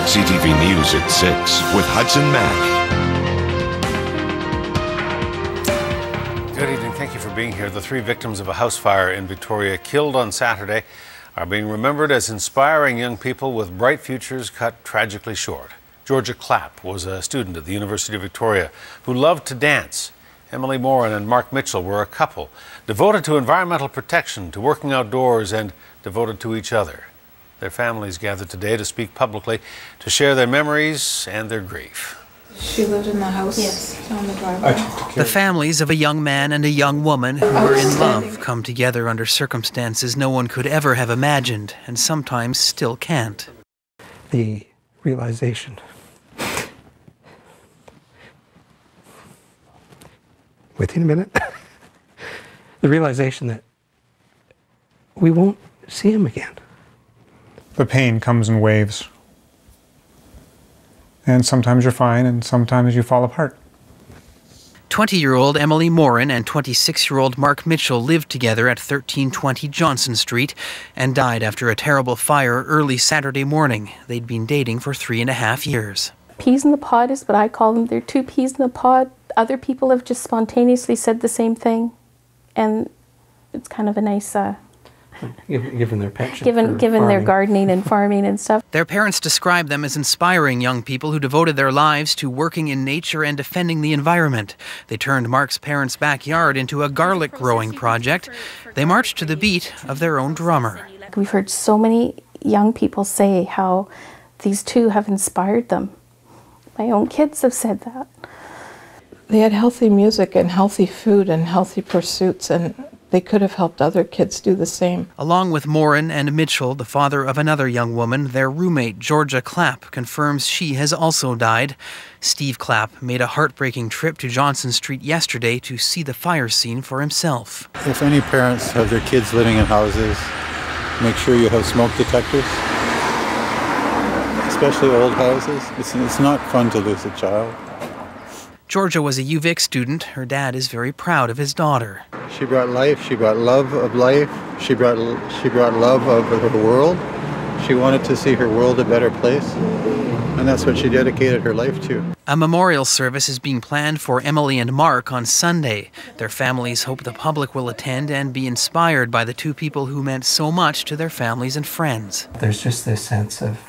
CTV News at 6 with Hudson Mack. Good evening. Thank you for being here. The 3 victims of a house fire in Victoria killed on Saturday are being remembered as inspiring young people with bright futures cut tragically short. Georgia Klap was a student at the University of Victoria who loved to dance. Emily Morin and Morin Mitchell were a couple devoted to environmental protection, to working outdoors, and devoted to each other. Their families gathered today to speak publicly, to share their memories and their grief. She lived in the house? Yes. On the driveway. The families of a young man and a young woman who were in love come together under circumstances no one could ever have imagined, and sometimes still can't. The realization. Within a minute. The realization that we won't see him again. The pain comes in waves. And sometimes you're fine, and sometimes you fall apart. 20-year-old Emily Morin and 26-year-old Morin Mitchell lived together at 1320 Johnson Street and died after a terrible fire early Saturday morning. They'd been dating for 3.5 years. Peas in the pod is what I call them. They're 2 peas in the pod. Other people have just spontaneously said the same thing, and it's kind of a nice... Given their passion given their gardening and farming and stuff. Their parents describe them as inspiring young people who devoted their lives to working in nature and defending the environment. They turned Mark's parents' backyard into a garlic growing project. They marched to the beat of their own drummer. We've heard so many young people say how these 2 have inspired them. My own kids have said that. They had healthy music and healthy food and healthy pursuits, and they could have helped other kids do the same. Along with Morin and Mitchell, the father of another young woman, their roommate, Georgia Klap, confirms she has also died. Steve Klap made a heartbreaking trip to Johnson Street yesterday to see the fire scene for himself. If any parents have their kids living in houses, make sure you have smoke detectors, especially old houses. It's not fun to lose a child. Georgia was a UVIC student. Her dad is very proud of his daughter. She brought life, she brought love of life, she brought love of her world. She wanted to see her world a better place, and that's what she dedicated her life to. A memorial service is being planned for Emily and Mark on Sunday. Their families hope the public will attend and be inspired by the 2 people who meant so much to their families and friends. There's just this sense of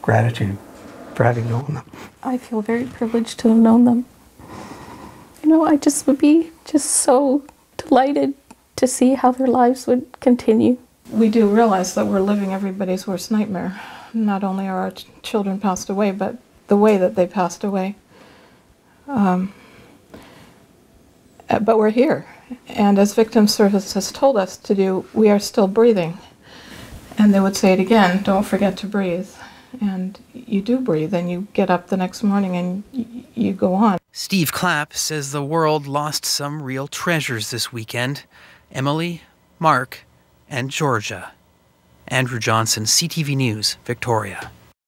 gratitude for having known them. I feel very privileged to have known them. You know, I just would be just so delighted to see how their lives would continue. We do realize that we're living everybody's worst nightmare. Not only are our children passed away, but the way that they passed away. But we're here. And as Victim Service has told us to do, we are still breathing. And they would say it again, don't forget to breathe. And you do breathe, and you get up the next morning and you go on. Steve Klap says the world lost some real treasures this weekend. Emily, Mark, and Georgia. Andrew Johnson, CTV News, Victoria.